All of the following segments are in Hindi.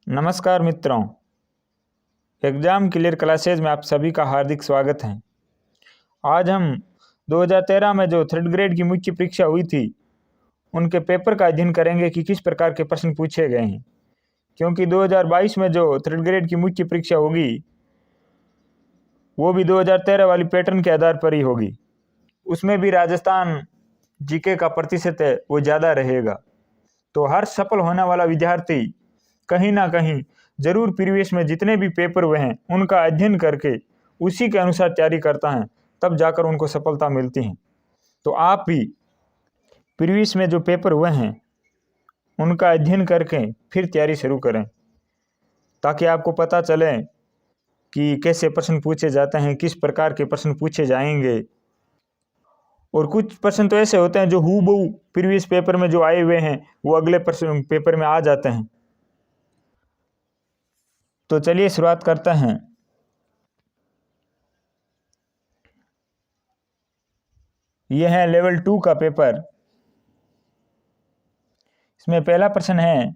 नमस्कार मित्रों, एग्ज़ाम क्लियर क्लासेज में आप सभी का हार्दिक स्वागत है। आज हम 2013 में जो थर्ड ग्रेड की मुख्य परीक्षा हुई थी उनके पेपर का अध्ययन करेंगे कि किस प्रकार के प्रश्न पूछे गए हैं, क्योंकि 2022 में जो थर्ड ग्रेड की मुख्य परीक्षा होगी वो भी 2013 वाली पैटर्न के आधार पर ही होगी। उसमें भी राजस्थान जीके का प्रतिशत है वो ज़्यादा रहेगा। तो हर सफल होने वाला विद्यार्थी कहीं ना कहीं जरूर प्रीवियस में जितने भी पेपर हुए हैं उनका अध्ययन करके उसी के अनुसार तैयारी करता है, तब जाकर उनको सफलता मिलती है। तो आप भी प्रीवियस में जो पेपर हुए हैं उनका अध्ययन करके फिर तैयारी शुरू करें, ताकि आपको पता चले कि कैसे प्रश्न पूछे जाते हैं, किस प्रकार के प्रश्न पूछे जाएंगे। और कुछ प्रश्न तो ऐसे होते हैं जो हूबहू प्रीवियस पेपर में जो आए हुए हैं वो अगले प्रश्न पेपर में आ जाते हैं। तो चलिए शुरुआत करते हैं। यह है लेवल 2 का पेपर। इसमें पहला प्रश्न है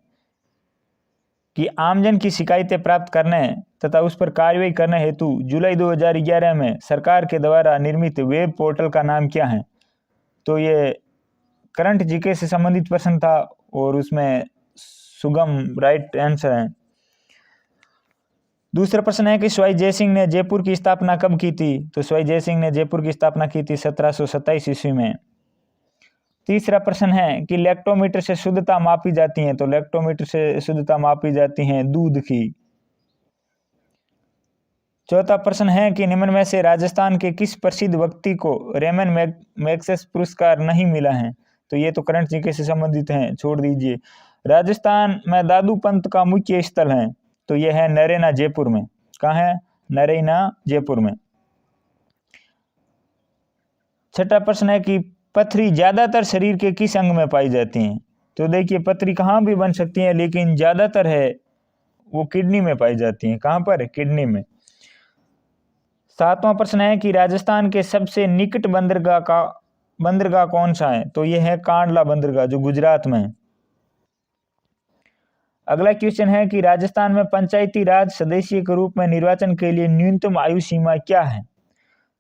कि आमजन की शिकायतें प्राप्त करने तथा उस पर कार्रवाई करने हेतु जुलाई 2011 में सरकार के द्वारा निर्मित वेब पोर्टल का नाम क्या है। तो ये करंट जीके से संबंधित प्रश्न था और उसमें सुगम राइट आंसर है। दूसरा प्रश्न है कि सवाई जयसिंह ने जयपुर की स्थापना कब की थी। तो सवाई जयसिंह ने जयपुर की स्थापना की थी 1727 ईस्वी में। तीसरा प्रश्न है कि लैक्टोमीटर से शुद्धता मापी जाती है। तो लैक्टोमीटर से शुद्धता मापी जाती है दूध की। चौथा प्रश्न है कि निम्न में से राजस्थान के किस प्रसिद्ध व्यक्ति को रेमन मैग्सेस पुरस्कार नहीं मिला है। तो ये तो करंट जीके से संबंधित है, छोड़ दीजिए। राजस्थान में दादू पंत का मुख्य स्थल है। तो यह है नरैना जयपुर में। कहाँ है? नरैना जयपुर में। छठा प्रश्न है कि पथरी ज्यादातर शरीर के किस अंग में पाई जाती है। तो देखिए पथरी कहाँ भी बन सकती है, लेकिन ज्यादातर है वो किडनी में पाई जाती है। कहाँ पर? किडनी में। सातवां प्रश्न है कि राजस्थान के सबसे निकट बंदरगाह कौन सा है। तो यह है कांडला बंदरगाह जो गुजरात में है। अगला क्वेश्चन है कि राजस्थान में पंचायती राज सदस्य के रूप में निर्वाचन के लिए न्यूनतम आयु सीमा क्या है।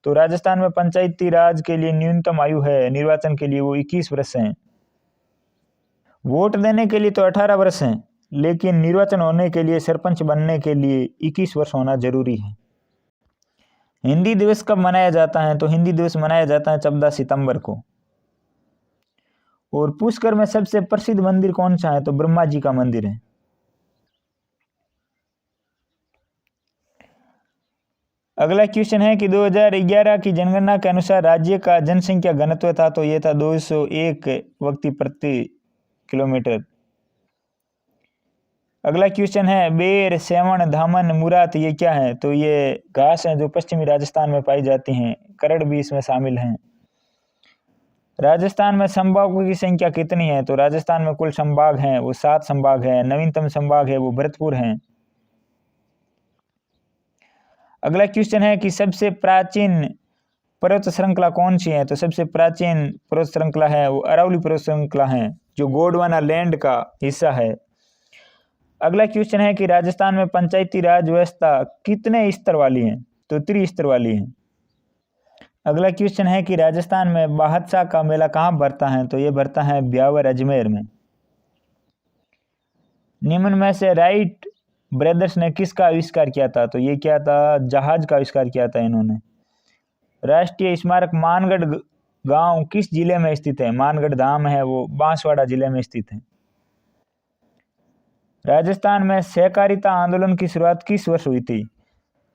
तो राजस्थान में पंचायती राज के लिए न्यूनतम आयु है निर्वाचन के लिए वो 21 वर्ष है। वोट देने के लिए तो 18 वर्ष है, लेकिन निर्वाचन होने के लिए, सरपंच बनने के लिए 21 वर्ष होना जरूरी है। हिंदी दिवस कब मनाया जाता है। तो हिंदी दिवस मनाया जाता है 14 सितंबर को। और पुष्कर में सबसे प्रसिद्ध मंदिर कौन सा है। तो ब्रह्मा जी का मंदिर है। अगला क्वेश्चन है कि 2011 की जनगणना के अनुसार राज्य का जनसंख्या घनत्व था। तो ये था 201 व्यक्ति प्रति किलोमीटर। अगला क्वेश्चन है बेर, सेवण, धामन, मुरात ये क्या है। तो ये घास है जो पश्चिमी राजस्थान में पाई जाती हैं। करड़ भी इसमें शामिल हैं। राजस्थान में संभागों की संख्या कितनी है। तो राजस्थान में कुल संभाग हैं वो 7 संभाग हैं। नवीनतम संभाग है वो भरतपुर है। अगला क्वेश्चन है कि सबसे प्राचीन पर्वत श्रृंखला कौन सी है। तो सबसे प्राचीन पर्वत श्रृंखला है वो अरावली पर्वत श्रृंखला है जो गोंडवाना लैंड का हिस्सा है। अगला क्वेश्चन है कि राजस्थान में पंचायती राज व्यवस्था कितने स्तर वाली है। तो 3 स्तर वाली है। अगला क्वेश्चन है कि राजस्थान में बादशाह का मेला कहाँ भरता है। तो ये भरता है ब्यावर अजमेर में। निम्न में से राइट ब्रदर्स ने किसका आविष्कार किया था। तो ये क्या था? जहाज का आविष्कार किया था इन्होंने। राष्ट्रीय स्मारक मानगढ़ गांव किस जिले में स्थित है। मानगढ़ धाम है वो बांसवाड़ा जिले में स्थित है। राजस्थान में सहकारिता आंदोलन की शुरुआत किस वर्ष हुई थी।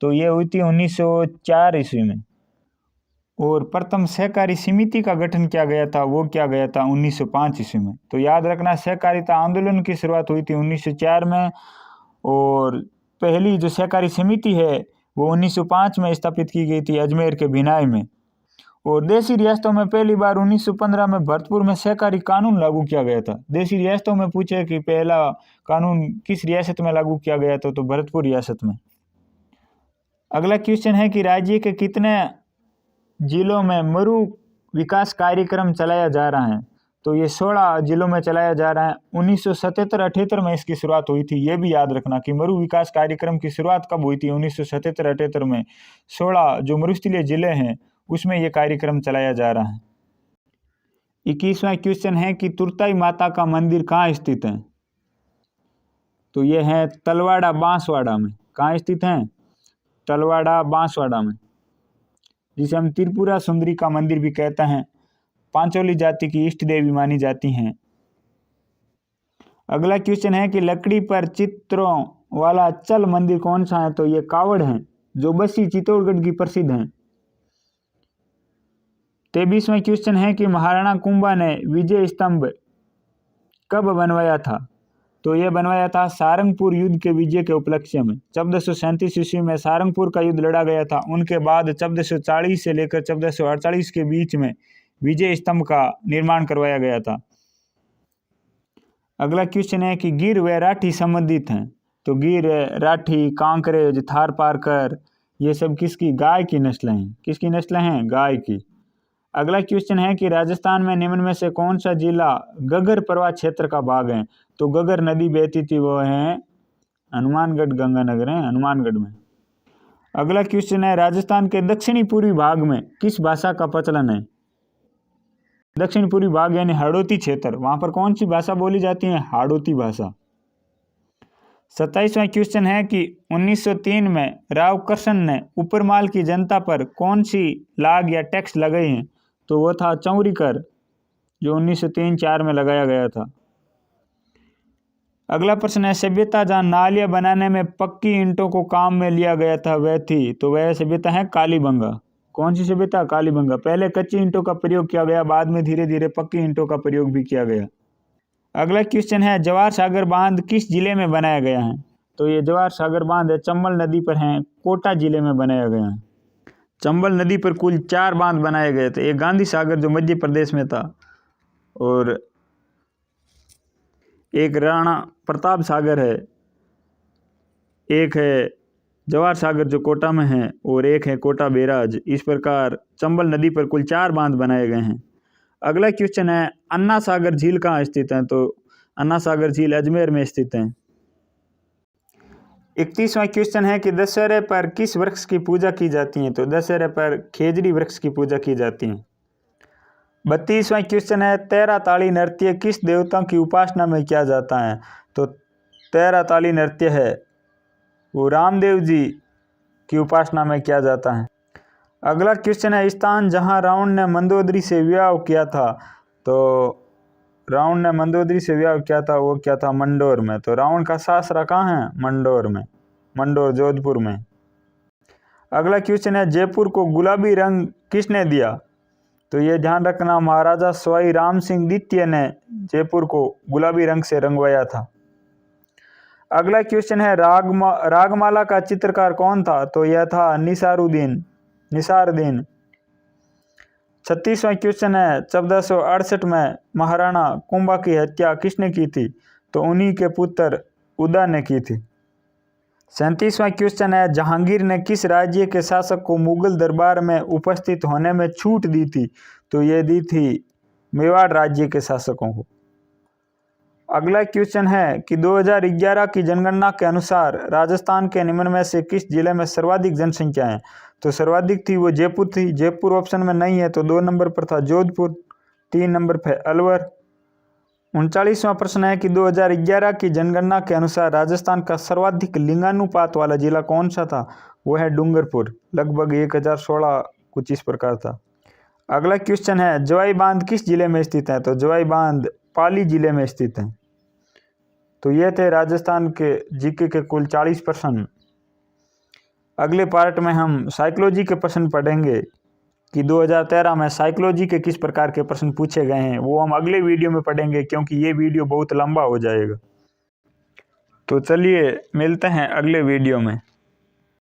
तो ये हुई थी 1904 ईस्वी में। और प्रथम सहकारी समिति का गठन किया गया था वो क्या गया था 1905 ईस्वी में। तो याद रखना सहकारिता आंदोलन की शुरुआत हुई थी 1904 में, और पहली जो सहकारी समिति है वो 1905 में स्थापित की गई थी अजमेर के भिनाई में। और देशी रियासतों में पहली बार 1915 में भरतपुर में सहकारी कानून लागू किया गया था। देशी रियासतों में पूछे कि पहला कानून किस रियासत में लागू किया गया था। तो भरतपुर रियासत में। अगला क्वेश्चन है कि राज्य के कितने जिलों में मरु विकास कार्यक्रम चलाया जा रहा है। तो ये 16 जिलों में चलाया जा रहा है। 1977-78 में इसकी शुरुआत हुई थी। ये भी याद रखना कि मरु विकास कार्यक्रम की शुरुआत कब हुई थी, 1977-78 में। 16 जो मरुस्थलीय जिले हैं उसमें ये कार्यक्रम चलाया जा रहा है। 21वां क्वेश्चन है कि तुरताई माता का मंदिर कहाँ स्थित है? तो ये है तलवाड़ा बांसवाड़ा में। कहाँ स्थित है? तलवाड़ा बांसवाड़ा में, जिसे हम त्रिपुरा सुंदरी का मंदिर भी कहते हैं। पांचोली जाति की इष्ट देवी मानी जाती हैं। अगला क्वेश्चन है कि लकड़ी पर चित्रों वाला चल मंदिर कौन सा है? तो ये कावड़ है, जो बस्सी चित्तौड़गढ़ की प्रसिद्ध है। 23वां क्वेश्चन है कि महाराणा कुंभा ने विजय स्तंभ कब बनवाया था? तो यह बनवाया था सारंगपुर युद्ध के विजय के उपलक्ष्य में। 1437 ईस्वी में सारंगपुर का युद्ध लड़ा गया था। उनके बाद 1440 से लेकर 1448 के बीच में विजय स्तंभ का निर्माण करवाया गया था। अगला क्वेश्चन है कि गिर व राठी संबंधित हैं। तो गिर, राठी, कांकरेज, थारपारकर ये सब किसकी? गाय की नस्लें हैं। किसकी नस्लें हैं? गाय की। अगला क्वेश्चन है कि राजस्थान में निम्न में से कौन सा जिला गगर प्रवाह क्षेत्र का भाग है? तो गगर नदी बहती थी वो है हनुमानगढ़, गंगानगर है हनुमानगढ़ में। अगला क्वेश्चन है राजस्थान के दक्षिणी पूर्वी भाग में किस भाषा का प्रचलन है? दक्षिण पूर्वी भाग यानी हाड़ौती क्षेत्र, वहां पर कौन सी भाषा बोली जाती है? हाड़ौती भाषा। 27वां क्वेश्चन है कि 1903 में राव कृष्ण ने उपरमाल की जनता पर कौन सी लाग या टैक्स लगाई है? तो वो था चौरी कर, जो 1903-04 में लगाया गया था। अगला प्रश्न है सभ्यता जहाँ नालियाँ बनाने में पक्की ईंटों को काम में लिया गया था वह थी? तो वह सभ्यता है कालीबंगा। कौन सी सभ्यता? कालीबंगा। पहले कच्ची ईंटों का प्रयोग किया गया, बाद में धीरे धीरे पक्की ईंटों का प्रयोग भी किया गया। अगला क्वेश्चन है जवाहर सागर बांध किस जिले में बनाया गया है? तो ये जवाहर सागर बांध है चंबल नदी पर है, कोटा जिले में बनाया गया है। चंबल नदी पर कुल 4 बांध बनाए गए थे। एक गांधी सागर जो मध्य प्रदेश में था, और एक राणा प्रताप सागर है, एक है जवाहर सागर जो कोटा में है, और एक है कोटा बैराज। इस प्रकार चंबल नदी पर कुल 4 बांध बनाए गए हैं। अगला क्वेश्चन है अन्ना सागर झील कहाँ स्थित है? तो अन्ना सागर झील अजमेर में स्थित है। 31वां क्वेश्चन है कि दशहरे पर किस वृक्ष की पूजा की जाती है? तो दशहरे पर खेजड़ी वृक्ष की पूजा की जाती है। 32वां क्वेश्चन है तेरा ताली नृत्य किस देवता की उपासना में किया जाता है? तो तेरा ताली नृत्य है वो रामदेव जी की उपासना में किया जाता है। अगला क्वेश्चन है स्थान जहां रावण ने मंदोदरी से विवाह किया था। तो रावण ने मंदोदरी से विवाह किया था वो क्या था? मंडोर में। तो रावण का सासरा कहाँ है? मंडोर में, मंडोर जोधपुर में। अगला क्वेश्चन है जयपुर को गुलाबी रंग किसने दिया? तो ये ध्यान रखना महाराजा सवाई राम सिंह द्वितीय ने जयपुर को गुलाबी रंग से रंगवाया था। अगला क्वेश्चन है रागमाला का चित्रकार कौन था? तो यह था निसारुद्दीन। 36वां क्वेश्चन है 1468 में महाराणा कुंभा की हत्या किसने की थी? तो उन्हीं के पुत्र उदा ने की थी। 37वां क्वेश्चन है जहांगीर ने किस राज्य के शासक को मुगल दरबार में उपस्थित होने में छूट दी थी? तो ये दी थी मेवाड़ राज्य के शासकों को। अगला क्वेश्चन है कि 2011 की जनगणना के अनुसार राजस्थान के निम्न में से किस जिले में सर्वाधिक जनसंख्या है? तो सर्वाधिक थी वो जयपुर थी। जयपुर ऑप्शन में नहीं है, तो 2 नंबर पर था जोधपुर, 3 नंबर पर अलवर। 39वां प्रश्न है कि 2011 की जनगणना के अनुसार राजस्थान का सर्वाधिक लिंगानुपात वाला जिला कौन सा था? वो है डूंगरपुर, लगभग 1016 कुछ इस प्रकार था। अगला क्वेश्चन है जवाई बांध किस जिले में स्थित है? तो जवाई बांध पाली जिले में स्थित है। तो ये थे राजस्थान के जीके के कुल 40 प्रश्न। अगले पार्ट में हम साइकोलॉजी के प्रश्न पढ़ेंगे कि 2013 में साइकोलॉजी के किस प्रकार के प्रश्न पूछे गए हैं। वो हम अगले वीडियो में पढ़ेंगे, क्योंकि ये वीडियो बहुत लंबा हो जाएगा। तो चलिए मिलते हैं अगले वीडियो में।